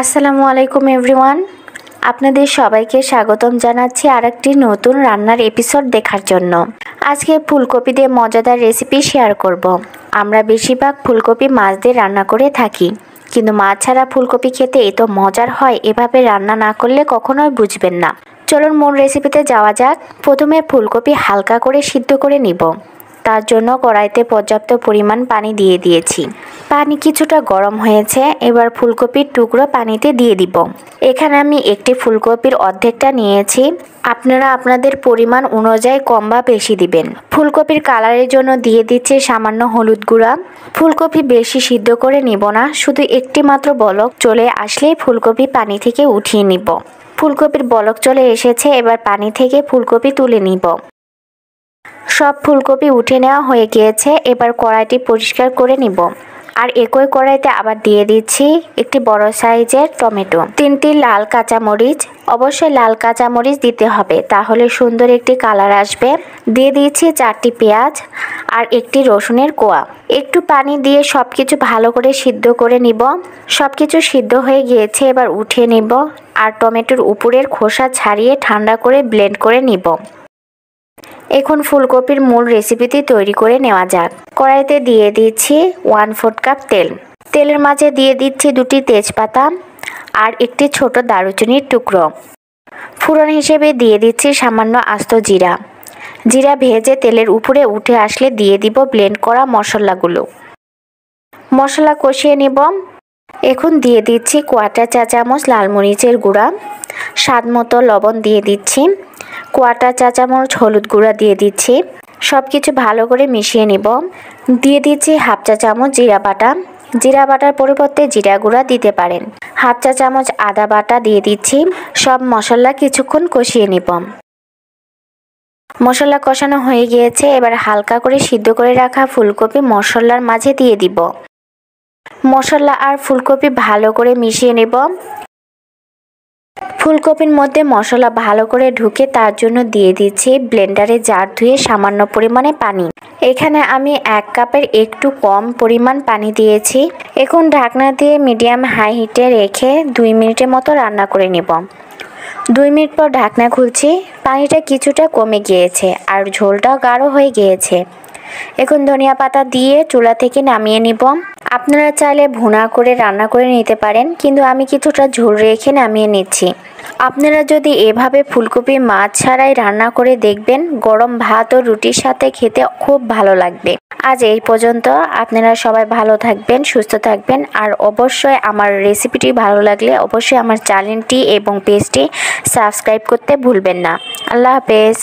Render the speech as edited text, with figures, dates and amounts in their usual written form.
আসসালামু আলাইকুম এভরিওয়ান, আপনাদের সবাইকে স্বাগতম জানাচ্ছি আরেকটি নতুন রান্নার এপিসোড দেখার জন্য। আজকে ফুলকপি দিয়ে মজাদার রেসিপি শেয়ার করব। আমরা বেশিরভাগ ফুলকপি মাছ দিয়ে রান্না করে থাকি, কিন্তু মাছ ছাড়া ফুলকপি খেতে এত মজার হয়, এভাবে রান্না না করলে কখনোই বুঝবেন না। চলুন মূল রেসিপিতে যাওয়া যাক। প্রথমে ফুলকপি হালকা করে সিদ্ধ করে নিব। তার জন্য কড়াইতে পর্যাপ্ত পরিমাণ পানি দিয়ে দিয়েছি। পানি কিছুটা গরম হয়েছে, এবার ফুলকপির টুকরো পানিতে দিয়ে দিব। এখানে আমি একটি ফুলকপির অর্ধেকটা নিয়েছি, আপনারা আপনাদের পরিমাণ অনুযায়ী কম বা বেশি দিবেন। ফুলকপির কালারের জন্য দিয়ে দিচ্ছি সামান্য হলুদ গুঁড়া। ফুলকপি বেশি সিদ্ধ করে নিব না, শুধু একটি মাত্র বলক চলে আসলেই ফুলকপি পানি থেকে উঠিয়ে নিব। ফুলকপির বলক চলে এসেছে, এবার পানি থেকে ফুলকপি তুলে নিব। সব ফুলকপি উঠে নেওয়া হয়ে গিয়েছে, এবার কড়াইটি পরিষ্কার করে নিব। আর একই কড়াইতে আবার দিয়ে দিচ্ছি একটি বড় সাইজের টমেটো, 3টি লাল কাঁচামরিচ, অবশ্যই লাল কাঁচামরিচ দিতে হবে, তাহলে সুন্দর একটি কালার আসবে। দিয়ে দিয়েছি 4টি পেঁয়াজ আর একটি রসুনের কোয়া। একটু পানি দিয়ে সবকিছু ভালো করে সিদ্ধ করে নিব। সবকিছু সিদ্ধ হয়ে গিয়েছে, এবার উঠিয়ে নিব আর টমেটোর উপরের খোসা ছাড়িয়ে ঠান্ডা করে ব্লেন্ড করে নিব। এখন ফুলকপির মূল রেসিপিটি তৈরি করে নেওয়া যাক। কড়াইতে দিয়ে দিচ্ছি 1/4 কাপ তেল। তেলের মাঝে দিয়ে দিচ্ছি 2টি তেজপাতা আর একটি ছোট দারুচিনির টুকরো। ফোড়ন হিসেবে দিয়ে দিচ্ছি সামান্য আস্ত জিরা। জিরা ভেজে তেলের উপরে উঠে আসলে দিয়ে দিব ব্লেন্ড করা মশলাগুলো। মশলা কষিয়ে নিব। এখন দিয়ে দিচ্ছি 1/4 চা চামচ লাল মরিচের গুঁড়া, স্বাদ মতো লবণ দিয়ে দিচ্ছি, 1/4 চা চামচ হলুদ গুঁড়া দিয়ে দিচ্ছি। সব কিছু ভালো করে মিশিয়ে নিব। দিয়ে দিচ্ছি 1/2 চা চামচ জিরা বাটা। জিরা বাটার পরিবর্তে জিরা গুঁড়া দিতে পারেন। 1/2 চা চামচ আদা বাটা দিয়ে দিচ্ছি। সব মশলা কিছুক্ষণ কষিয়ে নিব। মশলা কষানো হয়ে গিয়েছে, এবার হালকা করে সিদ্ধ করে রাখা ফুলকপি মশলার মাঝে দিয়ে দিব। মশলা আর ফুলকপি ভালো করে মিশিয়ে নেব। ফুলকপির মধ্যে মশলা ভালো করে ঢুকে তার জন্য দিয়ে দিচ্ছি ব্লেন্ডারে জার ধুয়ে সামান্য পরিমাণে পানি। এখানে আমি 1 কাপের একটু কম পরিমাণ পানি দিয়েছি। এখন ঢাকনা দিয়ে মিডিয়াম হাই হিটে রেখে 2 মিনিটের মতো রান্না করে নেব। 2 মিনিট পর ঢাকনা খুলছি। পানিটা কিছুটা কমে গিয়েছে আর ঝোলটাও গাঢ় হয়ে গিয়েছে। এখন ধনিয়া পাতা দিয়ে চুলা থেকে নামিয়ে নিব। আপনারা চাইলে ভুনা করে রান্না করে নিতে পারেন, কিন্তু আমি কিছুটা ঝোল রেখে নামিয়ে নিচ্ছি। আপনারা যদি এভাবে ফুলকপি মাছ ছাড়াই রান্না করে দেখবেন, গরম ভাত ও রুটির সাথে খেতে খুব ভালো লাগবে। আজ এই পর্যন্ত। আপনারা সবাই ভালো থাকবেন, সুস্থ থাকবেন, আর অবশ্যই আমার রেসিপিটি ভালো লাগলে অবশ্যই আমার চ্যানেলটি এবং পেজটি সাবস্ক্রাইব করতে ভুলবেন না। আল্লাহ হাফেজ।